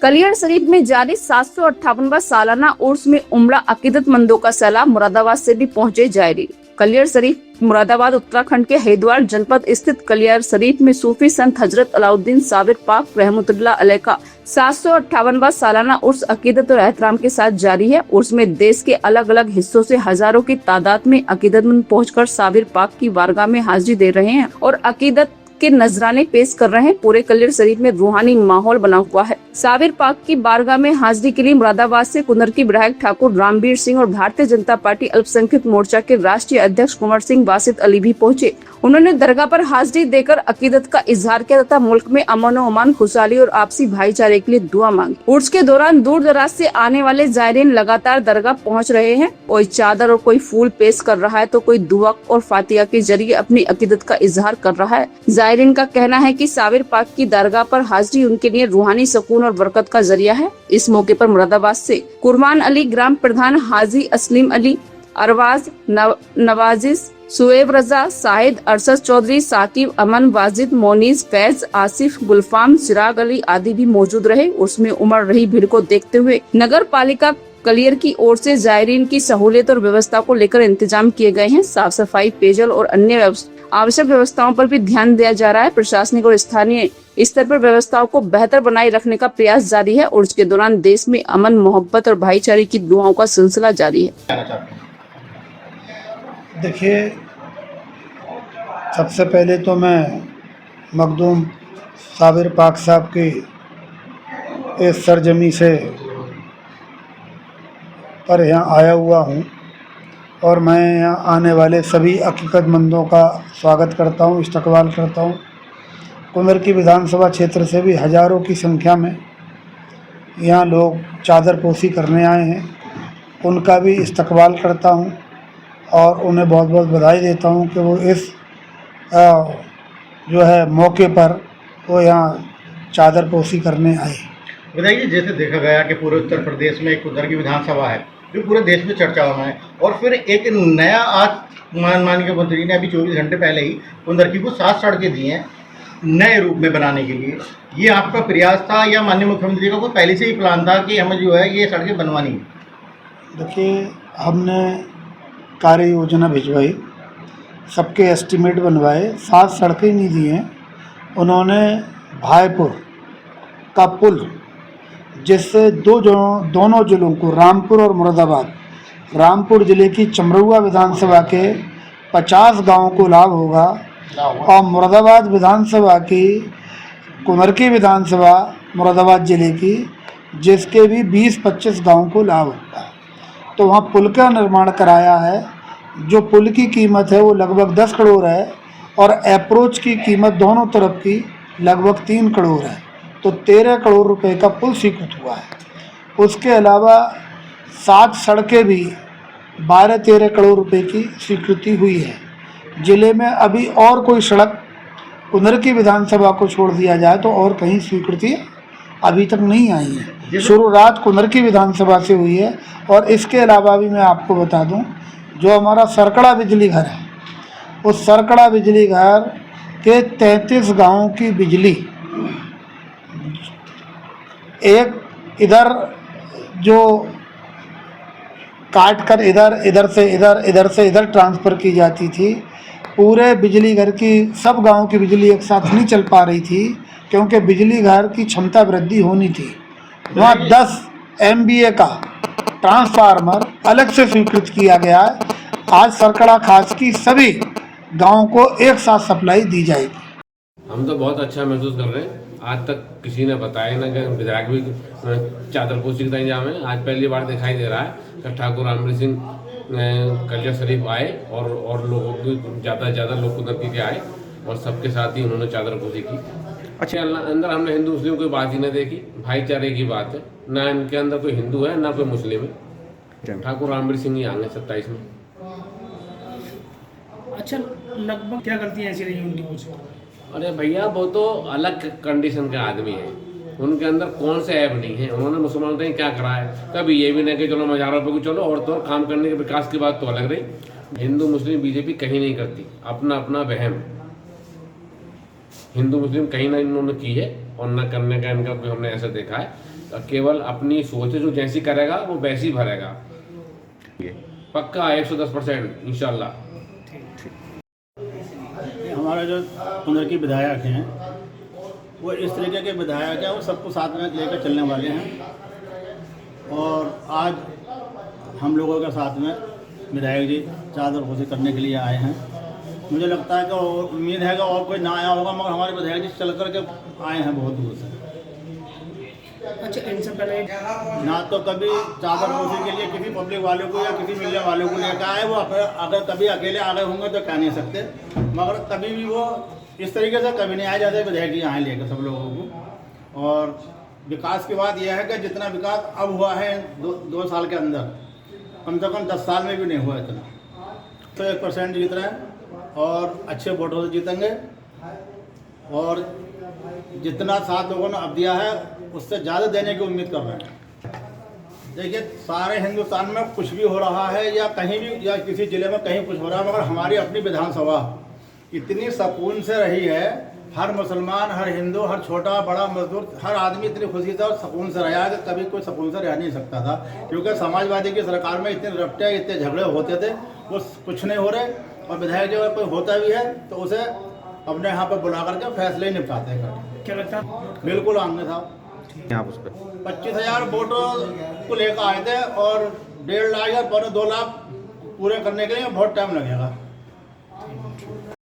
कलियर शरीफ में जारी 758वां सालाना उर्स में उमड़ा अकीदतमंदों का सैलाब। मुरादाबाद से भी पहुंचे जायरीन। कलियर शरीफ मुरादाबाद उत्तराखंड के हरिद्वार जनपद स्थित कलियर शरीफ में सूफी संत हजरत अलाउद्दीन साबिर पाक रहमतुल्लाह अलैह का 758वां सालाना उर्स अकीदत और एहतराम के साथ जारी है। उर्स में देश के अलग अलग हिस्सों से हजारों की तादाद में अकीदतमंद पहुंचकर साबिर पाक की बारगाह में हाजिरी दे रहे हैं और अकीदत के नजराने पेश कर रहे हैं। पूरे कलियर शरीफ में रूहानी माहौल बना हुआ है। साबिर पाक की बारगाह में हाजिरी के लिए मुरादाबाद से कुनरकी विधायक ठाकुर रामवीर सिंह और भारतीय जनता पार्टी अल्पसंख्यक मोर्चा के राष्ट्रीय अध्यक्ष कुंवर सिंह बासित अली भी पहुंचे। उन्होंने दरगाह पर हाजिरी देकर अकीदत का इजहार किया तथा मुल्क में अमन और अमान, खुशहाली और आपसी भाईचारे के लिए दुआ मांगी। उर्स के दौरान दूर दराज से आने वाले जायरीन लगातार दरगाह पहुंच रहे हैं। कोई चादर और कोई फूल पेश कर रहा है तो कोई दुआ और फातिहा के जरिए अपनी अकीदत का इजहार कर रहा है। जायरीन का कहना है कि साबिर पाक की दरगाह पर हाजिरी उनके लिए रूहानी सुकून और बरकत का जरिया है। इस मौके पर मुरादाबाद से कुरबान अली, ग्राम प्रधान हाजी असलीम अली, अरवाज नवाजिश, सुएब रजा, शाहिद, अरशद चौधरी, साकिब, अमन, वाजिद, मोनीस, फैज, आसिफ, गुलफाम, चिराग अली आदि भी मौजूद रहे। उसमें उमड़ रही भीड़ को देखते हुए नगर पालिका कलियर की ओर से जायरीन की सहूलियत और व्यवस्था को लेकर इंतजाम किए गए हैं। साफ सफाई, पेयजल और अन्य आवश्यक व्यवस्थाओं पर भी ध्यान दिया जा रहा है। प्रशासनिक और स्थानीय स्तर पर व्यवस्थाओं को बेहतर बनाए रखने का प्रयास जारी है और उसके दौरान देश में अमन, मोहब्बत और भाईचारे की दुआओं का सिलसिला जारी है। देखिए, सबसे पहले तो मैं मखदूम साबिर पाक साहब की इस सरजमी से पर यहाँ आया हुआ हूँ और मैं यहाँ आने वाले सभी अकीदतमंदों का स्वागत करता हूँ, इस्तकबाल करता हूँ। कुनरकी विधानसभा क्षेत्र से भी हज़ारों की संख्या में यहाँ लोग चादर पोशी करने आए हैं। उनका भी इस्तकबाल करता हूँ और उन्हें बहुत बहुत बधाई देता हूँ कि वो इस जो है मौके पर वो यहाँ चादर पोशी करने आए। बताइए, जैसे देखा गया कि पूरे उत्तर प्रदेश में एक कुनरकी विधानसभा है जो पूरे देश में चर्चा में है और फिर एक नया आज माननीय मंत्री ने अभी 24 घंटे पहले ही कुनरकी को 7 सड़कें दी हैं नए रूप में बनाने के लिए। ये आपका प्रयास था या माननीय मुख्यमंत्री का कोई पहले से ही प्लान था कि हमें जो है ये सड़कें बनवानी है? देखिए, हमने कार्य योजना भिजवाई, सबके एस्टीमेट बनवाए, 7 सड़कें नहीं दी हैं। उन्होंने भाईपुर का पुल जिससे दोनों जिलों को, रामपुर और मुरादाबाद, रामपुर जिले की चमरुआ विधानसभा के 50 गांवों को लाभ होगा और मुरादाबाद विधानसभा की, कुनरकी विधानसभा मुरादाबाद जिले की, जिसके भी 20-25 गांवों को लाभ होगा। तो वहाँ पुल का निर्माण कराया है। जो पुल की कीमत है वो लगभग 10 करोड़ है और अप्रोच की कीमत दोनों तरफ की लगभग 3 करोड़ है। तो 13 करोड़ रुपए का पुल स्वीकृत हुआ है। उसके अलावा 7 सड़कें भी 12-13 करोड़ रुपए की स्वीकृति हुई है। ज़िले में अभी और कोई सड़क कुनरकी विधानसभा को छोड़ दिया जाए तो और कहीं स्वीकृति अभी तक नहीं आई है। शुरुआत कुनरकी विधानसभा से हुई है। और इसके अलावा भी मैं आपको बता दूं, जो हमारा सरकड़ा बिजली घर है, उस सरकड़ा बिजली घर के 33 गाँवों की बिजली एक इधर जो काट कर इधर से इधर ट्रांसफ़र की जाती थी। पूरे बिजली घर की, सब गांवों की बिजली एक साथ नहीं चल पा रही थी क्योंकि बिजली घर की क्षमता वृद्धि होनी थी। वहाँ 10 MVA का ट्रांसफार्मर अलग से स्वीकृत किया गया है। आज सरकड़ा खास की सभी गांवों को एक साथ सप्लाई दी जाएगी। हम तो बहुत अच्छा महसूस कर रहे हैं। आज तक किसी ने बताया ना कि विधायक भी चादरपोशी का इंतजाम है। आज पहली बार दिखाई दे रहा है कि ठाकुर रामवीर सिंह कलियर शरीफ आए और लोगों की ज़्यादा से ज़्यादा लोग कुनरकी के आए और सबके साथ ही उन्होंने चादरपोशी की। अच्छा, अंदर हमने हिंदू मुस्लिम कोई बात ही नहीं देखी, भाईचारे की बात है। ना इनके अंदर कोई हिंदू है ना कोई मुस्लिम है। ठाकुर रामवीर सिंह ही आएंगे 27 में। अच्छा, लगभग क्या गलतियाँ ऐसी रही उनकी मुझ? अरे भैया, वो तो अलग कंडीशन के आदमी है। उनके अंदर कौन से ऐप नहीं है। उन्होंने मुसलमानों ने क्या करा है? कभी ये भी नहीं कि चलो मज़ारों पे को चलो और तो काम करने के विकास की बात तो अलग रही। हिंदू मुस्लिम बीजेपी कहीं नहीं करती, अपना अपना वहम। हिंदू मुस्लिम कहीं ना इन्होंने की है और न करने का इनका हमने ऐसा देखा है। केवल अपनी सोच जो जैसी करेगा वो वैसी भरेगा। पक्का 110% इंशाल्लाह। हमारे जो कुंदर की विधायक हैं वो इस तरीके के विधायक हैं, वो सबको साथ में लेकर चलने वाले हैं। और आज हम लोगों के साथ में विधायक जी चादर पोशी करने के लिए आए हैं। मुझे लगता है कि उम्मीद है कि और कोई ना आया होगा, मगर हमारे विधायक जी चल कर के आए हैं बहुत दूर से। अच्छा, इनसे पहले ना तो कभी चादर पोशी के लिए किसी पब्लिक वाले को या किसी मीडिया वाले को लेकर आए, वो अगर कभी अकेले आ गए होंगे तो कह नहीं सकते, मगर कभी भी वो इस तरीके से कभी नहीं आए जाते विधायक जी आए लेकर सब लोगों को। और विकास की बात यह है कि जितना विकास अब हुआ है दो साल के अंदर, कम से कम 10 साल में भी नहीं हुआ इतना, तो 1% जीत रहे हैं और अच्छे वोटों से जीतेंगे। और जितना साथ लोगों ने अब दिया है उससे ज़्यादा देने की उम्मीद कर रहे हैं। देखिए, सारे हिंदुस्तान में कुछ भी हो रहा है या कहीं भी या किसी ज़िले में कहीं कुछ हो रहा है, मगर हमारी अपनी विधानसभा इतनी सुकून से रही है। हर मुसलमान, हर हिंदू, हर छोटा बड़ा मजदूर, हर आदमी इतनी खुशी से और सुकून से रहा है कि कभी कोई सुकून से रह नहीं सकता था, क्योंकि समाजवादी की सरकार में इतने रपटे इतने झगड़े होते थे, वो कुछ नहीं हो रहे। और विधायक जो कोई होता भी है तो उसे अपने यहाँ पर बुला करके फैसले ही निपटाते हैं। क्या लगता है? बिल्कुल आंगे था। यहाँ उस पर 25,000 वोटों को लेकर आए थे और 1.5 लाख या 2 लाख पूरे करने के लिए बहुत टाइम लगेगा।